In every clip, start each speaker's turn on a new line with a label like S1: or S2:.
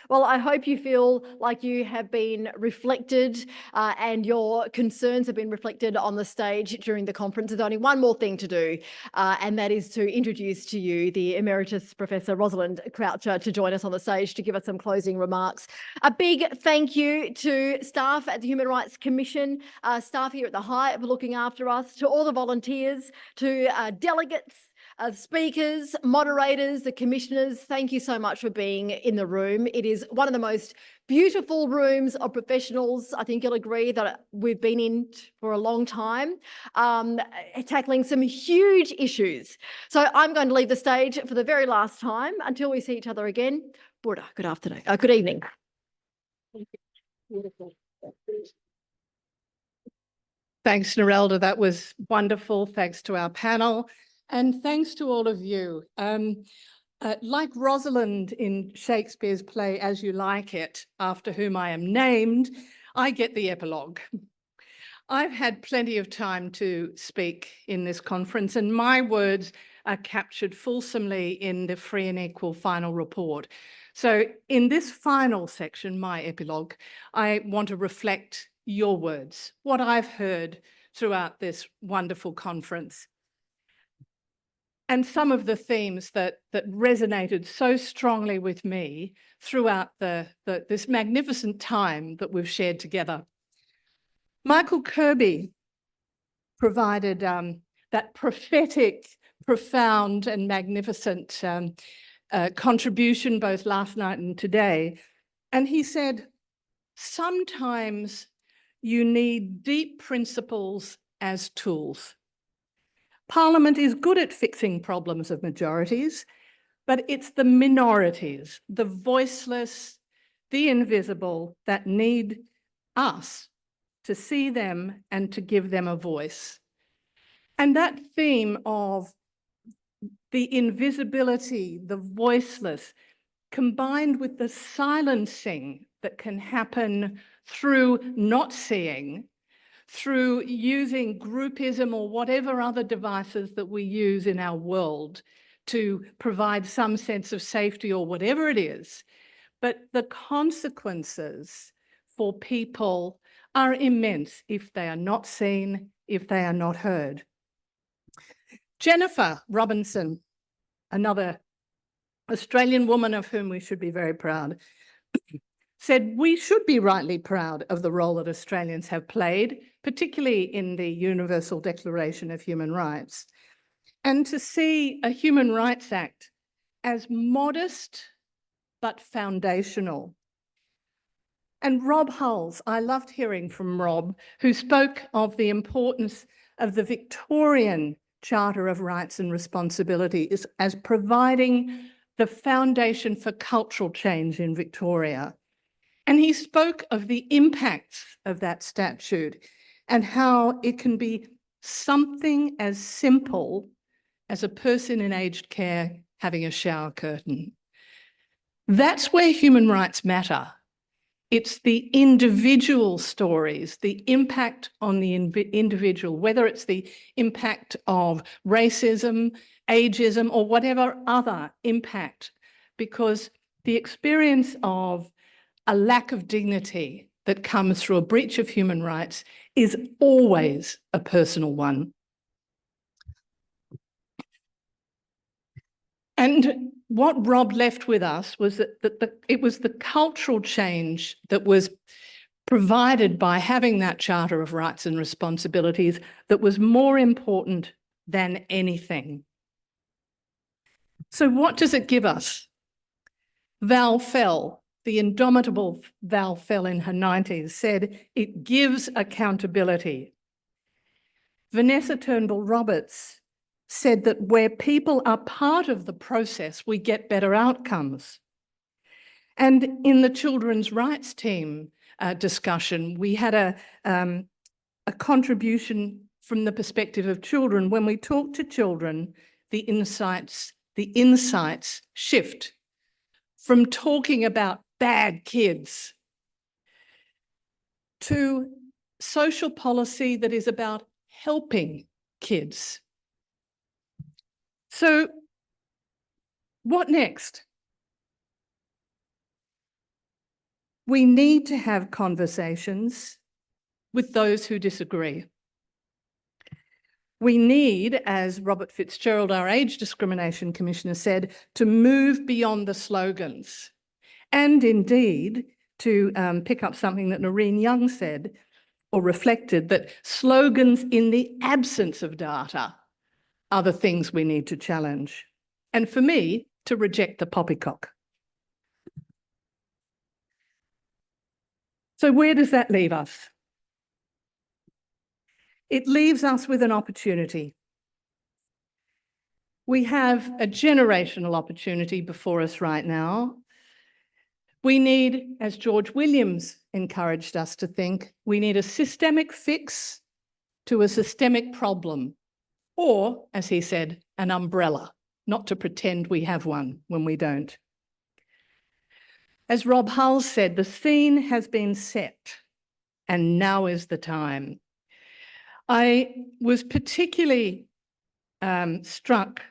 S1: Well, I hope you feel like you have been reflected and your concerns have been reflected on the stage during the conference. There's only one more thing to do, and that is to introduce to you the Emeritus Professor Rosalind Croucher to join us on the stage to give us some closing remarks. A big thank you to staff at the Human Rights Commission, staff here at the Hyatt for looking after us, to all the volunteers, to delegates, speakers, moderators, the commissioners. Thank you so much for being in the room. It is one of the most beautiful rooms of professionals, I think you'll agree, that we've been in for a long time, tackling some huge issues. So I'm going to leave the stage for the very last time until we see each other again. Buddha, good afternoon. Good evening. Thank you. Beautiful.
S2: Thanks, Narelda. That was wonderful. Thanks to our panel. And thanks to all of you. Like Rosalind in Shakespeare's play As You Like It, after whom I am named, I get the epilogue. I've had plenty of time to speak in this conference, and my words are captured fulsomely in the Free and Equal final report. So in this final section, my epilogue, I want to reflect your words, what I've heard throughout this wonderful conference. And some of the themes that resonated so strongly with me throughout this magnificent time that we've shared together. Michael Kirby provided that prophetic, profound and magnificent contribution both last night and today. And he said, sometimes you need deep principles as tools. Parliament is good at fixing problems of majorities, but it's the minorities, the voiceless, the invisible, that need us to see them and to give them a voice. And that theme of the invisibility, the voiceless, combined with the silencing that can happen through not seeing, through using groupism or whatever other devices that we use in our world to provide some sense of safety or whatever it is. But the consequences for people are immense if they are not seen, if they are not heard. Jennifer Robinson, another Australian woman of whom we should be very proud, said we should be rightly proud of the role that Australians have played, particularly in the Universal Declaration of Human Rights, and to see a Human Rights Act as modest but foundational. And Rob Hulls, I loved hearing from Rob, who spoke of the importance of the Victorian Charter of Rights and Responsibilities as providing the foundation for cultural change in Victoria. And he spoke of the impacts of that statute and how it can be something as simple as a person in aged care having a shower curtain. That's where human rights matter. It's the individual stories, the impact on the individual, whether it's the impact of racism, ageism, or whatever other impact, because the experience of a lack of dignity that comes through a breach of human rights is always a personal one. And what Rob left with us was that it was the cultural change that was provided by having that Charter of Rights and Responsibilities that was more important than anything. So what does it give us? Val Fell, the indomitable Val Fell in her 90s, said it gives accountability. Vanessa Turnbull Roberts said that where people are part of the process, we get better outcomes. And in the children's rights team discussion, we had a contribution from the perspective of children. When we talk to children, the insights shift from talking about bad kids to social policy that is about helping kids. So what next? We need to have conversations with those who disagree. We need, as Robert Fitzgerald, our Age Discrimination Commissioner, said, to move beyond the slogans. And indeed, to pick up something that Noreen Young said, or reflected, that slogans in the absence of data are the things we need to challenge. And for me, to reject the poppycock. So where does that leave us? It leaves us with an opportunity. We have a generational opportunity before us right now. We need, as George Williams encouraged us to think, we need a systemic fix to a systemic problem, or, as he said, an umbrella, not to pretend we have one when we don't. As Rob Hull said, the scene has been set, and now is the time. I was particularly struck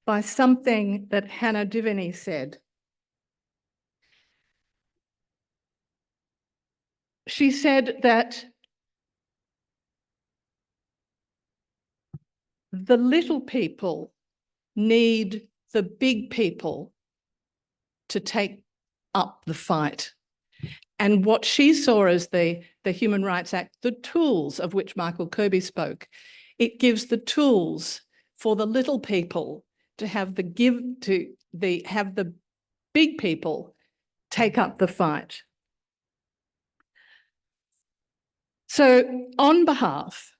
S2: by something that Hannah Divany said. She said that the little people need the big people to take up the fight. And what she saw as the Human Rights Act, the tools of which Michael Kirby spoke, it gives the tools for the little people to have the big people take up the fight. So on behalf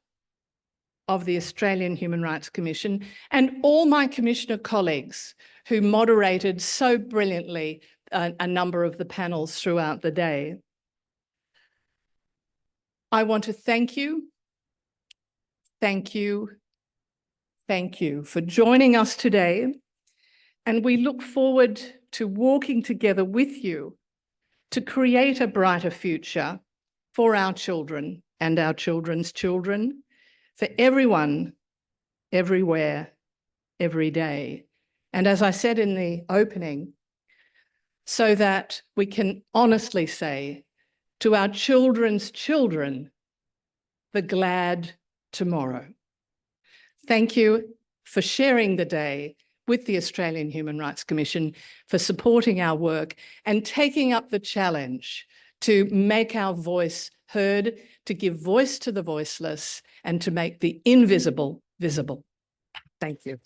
S2: of the Australian Human Rights Commission and all my commissioner colleagues who moderated so brilliantly a number of the panels throughout the day, I want to thank you for joining us today. And we look forward to walking together with you to create a brighter future for our children and our children's children, for everyone, everywhere, every day. And as I said in the opening, so that we can honestly say to our children's children, the glad tomorrow. Thank you for sharing the day with the Australian Human Rights Commission, for supporting our work and taking up the challenge to make our voice heard, to give voice to the voiceless, and to make the invisible visible. Thank you.